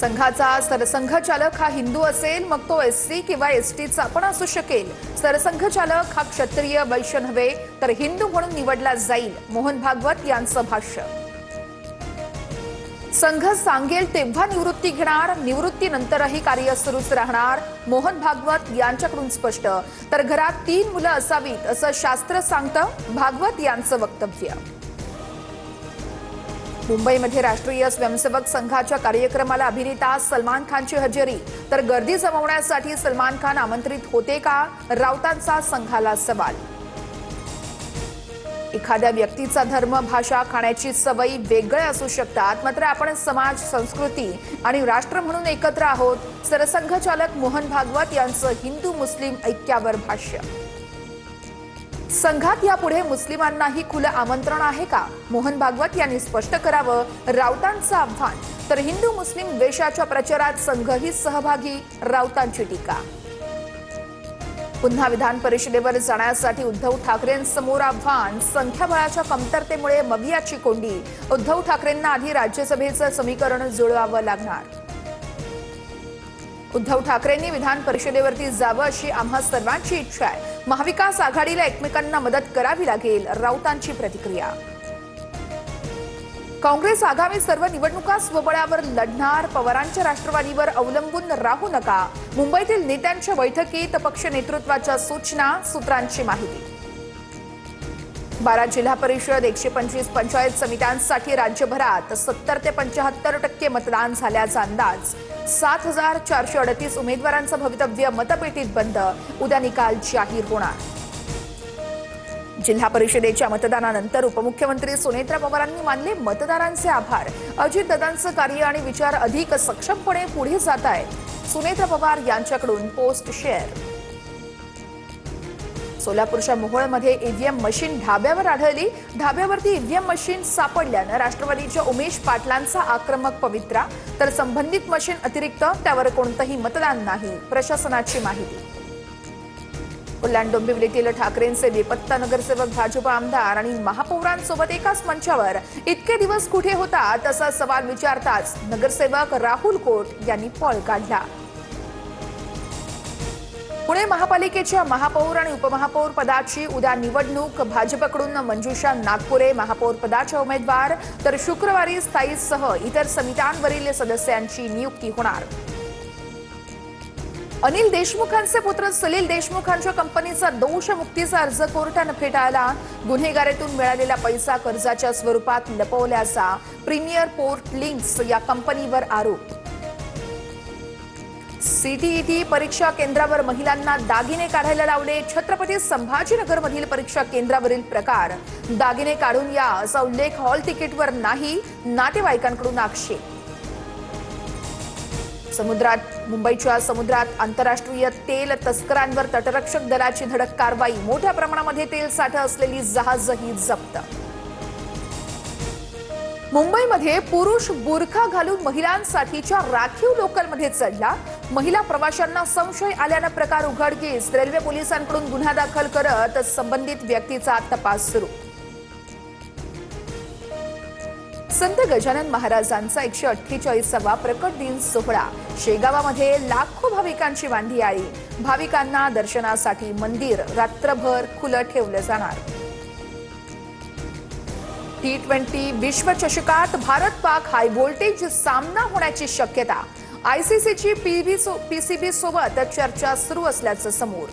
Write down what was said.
संघाचा सरसंघचालक हा हिंदू असेल, मग तो एससी किंवा एसटीचा पण असू शकेल. सरसंघचालक हा क्षत्रिय वैश्य नव्हे तर हिंदू म्हणून निवडला जाईल. मोहन भागवत यांचं भाष्य. संघ सांगेल तेव्हा निवृत्ती घेणार, निवृत्तीनंतरही कार्य सुरूच राहणार. मोहन भागवत यांच्याकडून स्पष्ट. तर घरात 3 मुलं असावीत असं शास्त्र सांगतं. भागवत यांचं वक्तव्य. मुंबईमध्ये राष्ट्रीय स्वयंसेवक संघाच्या कार्यक्रमाला अभिनेता सलमान खानची हजेरी. तर गर्दी जमवण्यासाठी सलमान खान आमंत्रित होते का, राऊतांचा संघाला सवाल. एखाद्या व्यक्तीचा धर्म, भाषा, खाण्याची सवयी वेगळे असू शकतात, मात्र आपण समाज, संस्कृती आणि राष्ट्र म्हणून एकत्र आहोत. सरसंघचालक मोहन भागवत यांचं हिंदू मुस्लिम ऐक्यावर भाष्य. संघात यापुढे मुस्लिमांनाही खुलं आमंत्रण आहे का, मोहन भागवत यांनी स्पष्ट करावं. राऊतांचं आव्हान. तर हिंदू मुस्लिम द्वेषाच्या प्रचारात संघही सहभागी, राऊतांची टीका. पुन्हा विधान परिषदेवर जाण्यासाठी उद्धव ठाकरेंसमोर आव्हान. संख्याबळाच्या कमतरतेमुळे मवियाची कोंडी. उद्धव ठाकरेंना आधी राज्यसभेचं समीकरण जुळवावं लागणार. उद्धव ठाकरेंनी विधान परिषदेवरती जावं अशी आम्हा सर्वांची इच्छा आहे. महाविकास आघाडीला एकमेकांना मदत करावी लागेल, राऊतांची प्रतिक्रिया. काँग्रेस आगामी सर्व निवडणुका स्वबळावर लढणार. पवारांच्या राष्ट्रवादीवर अवलंबून राहू नका. मुंबईतील नेत्यांच्या बैठकीत पक्ष नेतृत्वाच्या सूचना, सूत्रांची माहिती. 12 जिल्हा परिषद, 125 पंचायत समित्यांसाठी राज्यभरात 70 ते 75% मतदान झाल्याचा अंदाज. 7438 उमेदवारांचं भवितव्य मतपेटीत बंद. उद्या निकाल जाहीर होणार. जिल्हा परिषदेच्या मतदानानंतर उपमुख्यमंत्री सुनेत्रा पवारांनी मानले मतदारांचे आभार. अजितदादांचं कार्य आणि विचार अधिक सक्षमपणे पुढे जात आहेत. सुनेत्रा पवार यांच्याकडून पोस्ट शेअर. सोलापूरच्या मोहोळमध्ये ईव्हीएम मशीन ढाब्यावर आढळली. ढाब्यावरती ईव्हीएम मशीन सापडल्यानं राष्ट्रवादीच्या उमेश पाटलांचा आक्रमक पवित्रा. तर संबंधित मशीन अतिरिक्त त्यावर कोणतंही मतदान नाही, प्रशासनाची माहिती. कल्याण डोंबिवलीतील ठाकरेंचे बेपत्ता नगरसेवक, भाजप आमदार आणि महापौरांसोबत एकाच मंचावर. इतके दिवस कुठे होता तसा सवाल विचारताच नगरसेवक राहुल कोट यांनी पळ काढला. पुणे महापालिकेच्या महापौर आणि उपमहापौर पदाची उद्या निवडणूक. भाजपकडून मंजुषा नागपुरे महापौर पदाच्या उमेदवार. तर शुक्रवारी स्थायीसह इतर समित्यांवरील सदस्यांची नियुक्ती होणार. अनिल देशमुखांचे पुत्र सलील देशमुखांच्या कंपनीचा दोषमुक्तीचा अर्ज कोर्टाने फेटाळला. गुन्हेगारीतून मिळालेला पैसा कर्जाच्या स्वरूपात लपवल्याचा प्रीमियर पोर्ट लिंक्स या कंपनीवर आरोप. सीटीईटी परीक्षा केंद्रावर महिलांना दागिने काढायला लावले. छत्रपती संभाजीनगरमधील परीक्षा केंद्रावरील प्रकार. दागिने काढून या असा उल्लेख हॉल तिकीटवर नाही, नातेवाईकांकडून आक्षेप. मुंबईच्या समुद्रात आंतरराष्ट्रीय तेल तस्करांवर तटरक्षक दलाची धडक कारवाई. मोठ्या प्रमाणामध्ये तेल साठा असलेली जहाजही जप्त. मुंबईमध्ये पुरुष बुरखा घालून महिलांसाठीच्या राखीव लोकलमध्ये चढला. महिला प्रवाशांना संशय आल्यानं प्रकार उघडकीस. रेल्वे पोलिसांकडून गुन्हा दाखल करत संबंधित व्यक्तीचा तपास सुरू. संत गजानन महाराजांचा 148वा प्रकट दिन सोहळा. शेगावामध्ये लाखो भाविकांची वांधी आली. भाविकांना दर्शनासाठी मंदिर रात्रभर खुलं ठेवलं जाणार. T20 विश्वचषकात Bharat Pak high voltage सामना होण्याची शक्यता. आयसीसीची पीसीबी सोबत चर्चा सुरू असल्याचं समोर.